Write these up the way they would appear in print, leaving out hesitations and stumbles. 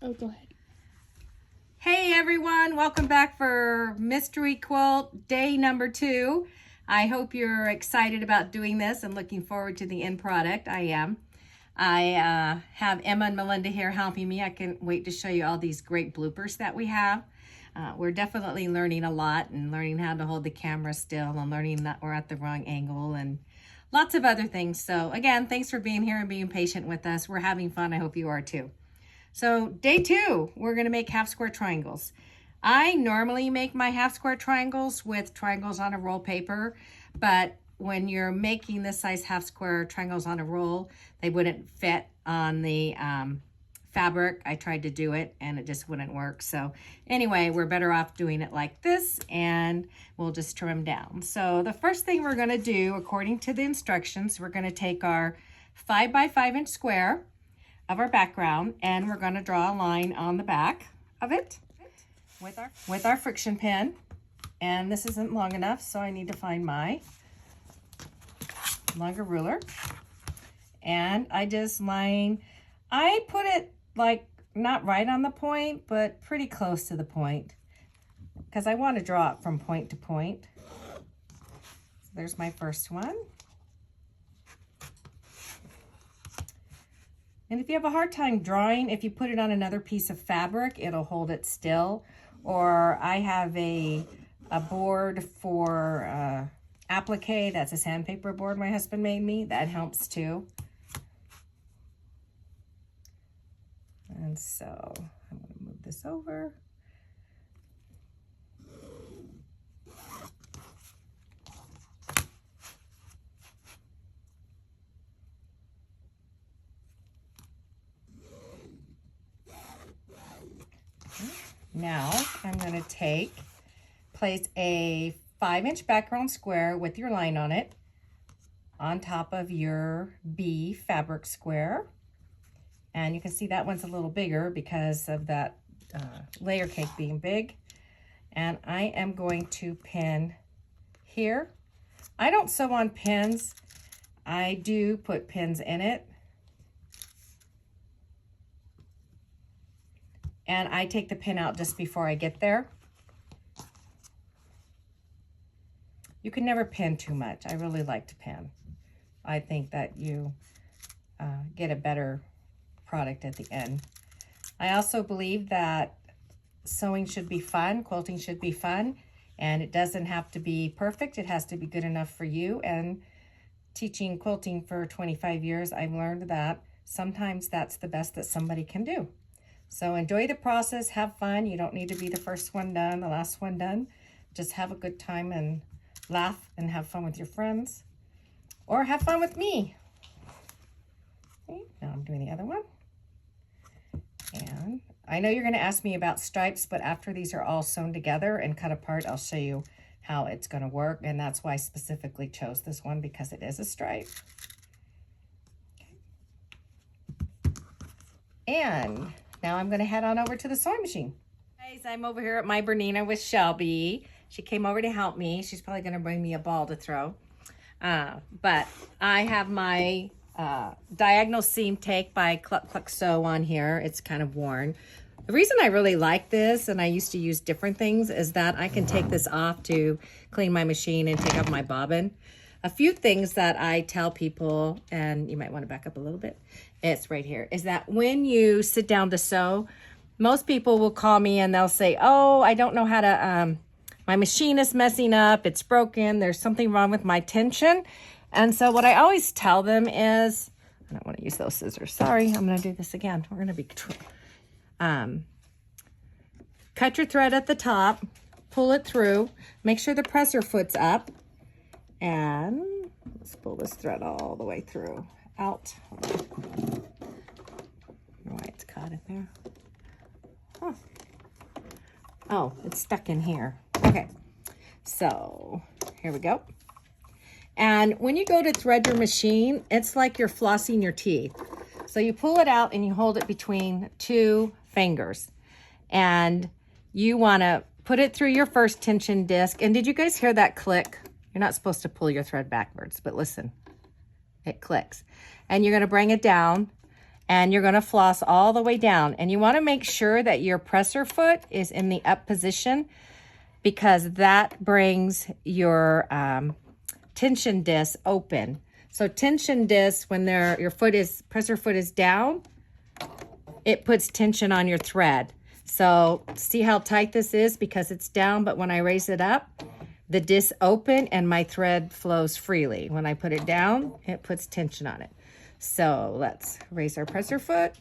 Oh, go ahead. Hey everyone, welcome back for Mystery Quilt day number 2. I hope you're excited about doing this and looking forward to the end product. I am. I have Emma and Melinda here helping me. I can't wait to show you all these great bloopers that we have. We're definitely learning a lot and learning how to hold the camera still and learning that we're at the wrong angle and lots of other things. So again, thanks for being here and being patient with us. We're having fun. I hope you are too. So day 2, we're going to make half square triangles. I normally make my half square triangles with triangles on a roll paper, but when you're making this size half square triangles on a roll, they wouldn't fit on the fabric. I tried to do it and it just wouldn't work. So anyway, we're better off doing it like this, and we'll just trim down. So the first thing we're going to do, according to the instructions, we're going to take our 5 by 5 inch square of our background, and we're going to draw a line on the back of it with our friction pin. And this isn't long enough, so I need to find my longer ruler. And I just I put it like not right on the point, but pretty close to the point, because I want to draw it from point to point. So there's my first one. And if you have a hard time drawing, if you put it on another piece of fabric, it'll hold it still. Or I have a board for applique. That's a sandpaper board my husband made me. That helps too. And so I'm going to move this over. Now I'm going to place a 5 inch background square with your line on it on top of your B fabric square. And you can see that one's a little bigger because of that layer cake being big. And I am going to pin here. I don't sew on pins. I do put pins in it. And I take the pin out just before I get there. You can never pin too much. I really like to pin. I think that you get a better product at the end. I also believe that sewing should be fun, quilting should be fun, and it doesn't have to be perfect. It has to be good enough for you. And teaching quilting for 25 years, I've learned that sometimes that's the best that somebody can do. So enjoy the process, have fun. You don't need to be the first one done, the last one done. Just have a good time and laugh and have fun with your friends, or have fun with me. Okay, now I'm doing the other one. And I know you're going to ask me about stripes, but after these are all sewn together and cut apart, I'll show you how it's going to work. And that's why I specifically chose this one, because it is a stripe. And now I'm going to head on over to the sewing machine. Guys, I'm over here at my Bernina with Shelby. She came over to help me. She's probably going to bring me a ball to throw. But I have my diagonal seam take by Cluck Cluck Sew on here. It's kind of worn. The reason I really like this, and I used to use different things, is that I can take this off to clean my machine and take off my bobbin. A few things that I tell people, and you might want to back up a little bit, it's right here, is that when you sit down to sew, most people will call me and they'll say, oh, I don't know how to, my machine is messing up, it's broken, there's something wrong with my tension. And so what I always tell them is, I don't want to use those scissors, sorry, I'm going to do this again. We're going to be, cut your thread at the top, pull it through, make sure the presser foot's up, and let's pull this thread all the way through, out. I don't know why it's caught in there. Huh. Oh, it's stuck in here. Okay, so here we go. And when you go to thread your machine, it's like you're flossing your teeth. So you pull it out and you hold it between 2 fingers. And you want to put it through your first tension disc. And did you guys hear that click? You're not supposed to pull your thread backwards, but listen, it clicks. And you're going to bring it down And you're going to floss all the way down. And you want to make sure that your presser foot is in the up position, because that brings your tension disc open. So tension disc, when your presser foot is down, it puts tension on your thread. So see how tight this is because it's down, but when I raise it up, the disc open and my thread flows freely. When I put it down, it puts tension on it. So let's raise our presser foot.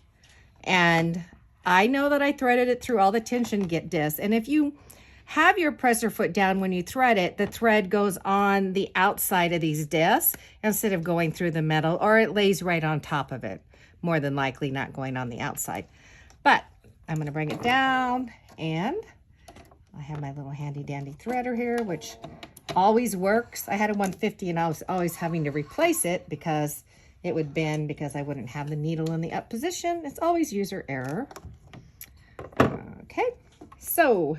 And I know that I threaded it through all the tension discs. And if you have your presser foot down when you thread it, the thread goes on the outside of these discs instead of going through the metal, or it lays right on top of it. More than likely not going on the outside. But I'm going to bring it down, and I have my little handy dandy threader here, which always works. I had a 150 and I was always having to replace it because it would bend because I wouldn't have the needle in the up position. It's always user error. Okay, so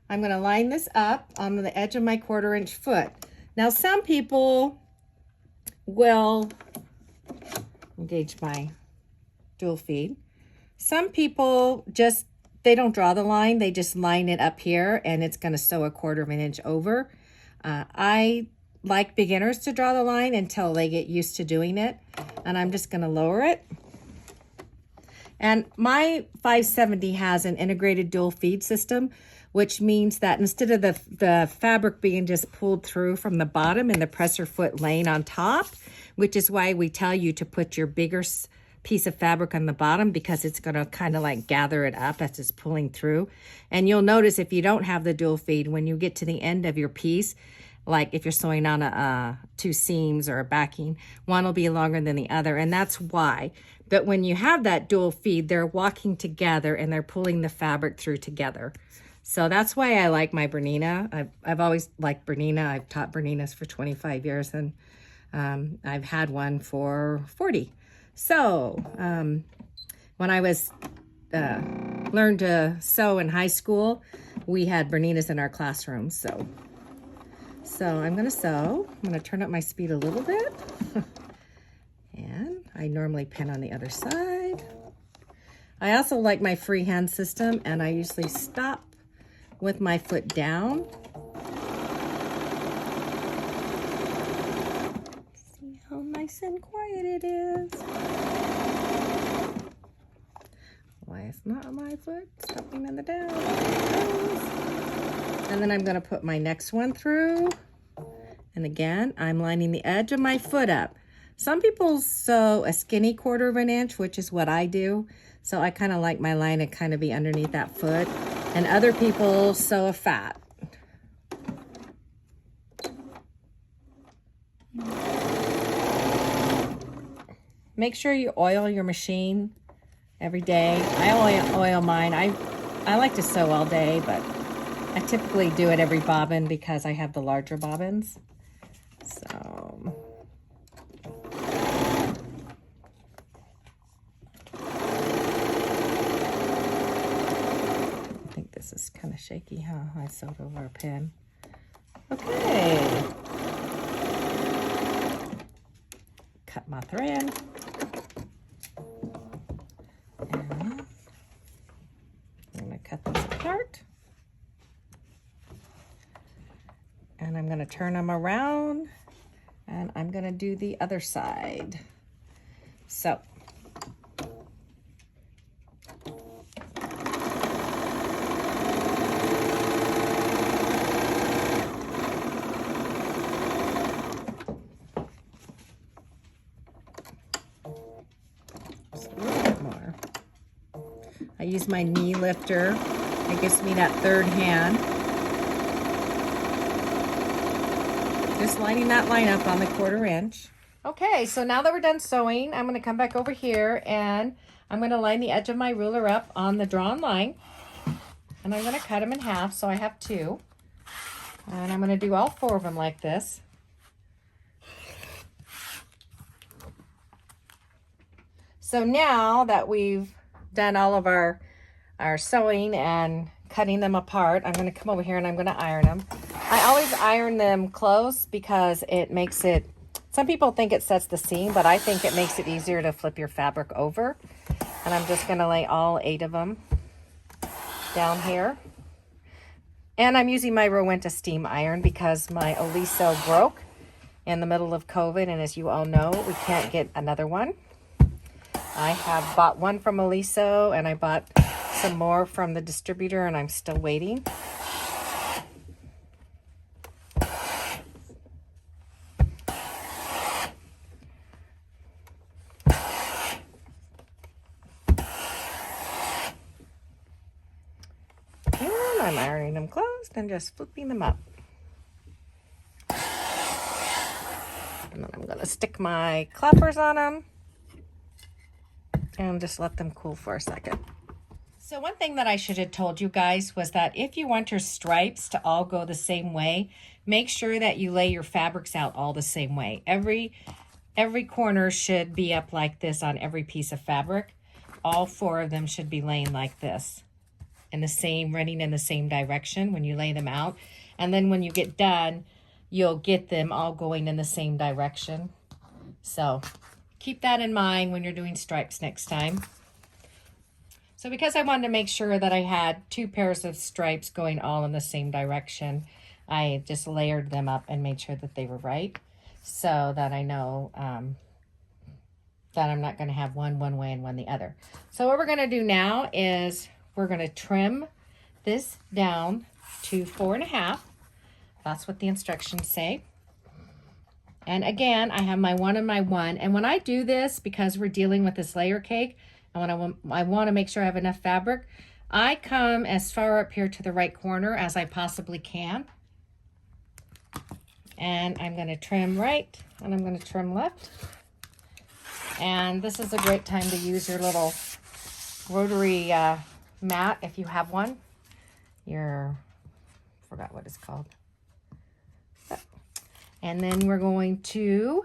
I'm going to line this up on the edge of my 1/4 inch foot. Now some people will engage my dual feed. Some people they don't draw the line, they just line it up here and it's going to sew a 1/4 inch over. I like beginners to draw the line until they get used to doing it, and I'm just going to lower it. And my 570 has an integrated dual feed system, which means that instead of the fabric being just pulled through from the bottom and the presser foot laying on top, which is why we tell you to put your bigger piece of fabric on the bottom, because it's going to kind of like gather it up as it's pulling through. And you'll notice if you don't have the dual feed, when you get to the end of your piece, like if you're sewing on two seams or a backing, one will be longer than the other, and that's why. But when you have that dual feed, they're walking together and they're pulling the fabric through together. So that's why I like my Bernina. I've always liked Bernina. I've taught Berninas for 25 years, and I've had one for 40. So when I was learned to sew in high school, we had Berninas in our classroom. So I'm going to sew. I'm going to turn up my speed a little bit. And I normally pin on the other side. I also like my freehand system, and I usually stop with my foot down. See how nice and quiet it is. Why it's not my foot stepping in the down. And then I'm going to put my next one through. And again, I'm lining the edge of my foot up. Some people sew a skinny 1/4 inch, which is what I do. So I kind of like my line to kind of be underneath that foot. And other people sew a fat. Make sure you oil your machine every day. I oil mine. I like to sew all day, but I typically do it every bobbin because I have the larger bobbins. So I think this is kind of shaky, huh? I sewed over a pin. Okay. Cut my thread. And I'm going to cut this apart. And I'm going to turn them around, and I'm going to do the other side. So just a little bit more. I use my knee lifter. It gives me that third hand. Just lining that line up on the 1/4 inch. Okay, so now that we're done sewing, I'm going to come back over here and I'm going to line the edge of my ruler up on the drawn line. And I'm going to cut them in half, so I have 2. And I'm going to do all 4 of them like this. So now that we've done all of our sewing and cutting them apart, I'm going to come over here and I'm going to iron them. I always iron them close because it makes it Some people think it sets the seam, but I think it makes it easier to flip your fabric over. And I'm just gonna lay all 8 of them down here. And I'm using my Rowenta steam iron because my Oliso broke in the middle of COVID, and as you all know, we can't get another one. I have bought one from Oliso, and I bought some more from the distributor, and I'm still waiting. And I'm ironing them closed and just flipping them up. And then I'm going to stick my clappers on them and just let them cool for a second. So one thing that I should have told you guys was that if you want your stripes to all go the same way, make sure that you lay your fabrics out all the same way. Every corner should be up like this on every piece of fabric. All 4 of them should be laying like this, in the same, running in the same direction when you lay them out. And then when you get done, you'll get them all going in the same direction. So keep that in mind when you're doing stripes next time. So because I wanted to make sure that I had 2 pairs of stripes going all in the same direction, I just layered them up and made sure that they were right, so that I know that I'm not going to have one way and one the other. So what we're going to do now is we're going to trim this down to 4.5. That's what the instructions say. And again, I have my 1 and my 1. And when I do this, because we're dealing with this layer cake, and when I want to make sure I have enough fabric, I come as far up here to the right corner as I possibly can. And I'm going to trim right, and I'm going to trim left. And this is a great time to use your little rotary mat if you have one. Forgot what it's called. And then we're going to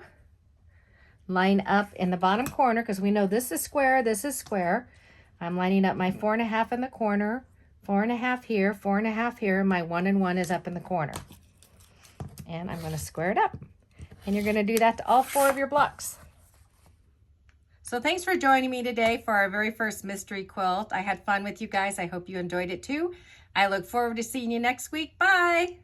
line up in the bottom corner, because we know this is square, this is square. I'm lining up my 4.5 in the corner, 4.5 here, 4.5 here. My 1 and 1 is up in the corner. And I'm going to square it up. And you're going to do that to all 4 of your blocks. So thanks for joining me today for our very first mystery quilt. I had fun with you guys. I hope you enjoyed it too. I look forward to seeing you next week. Bye.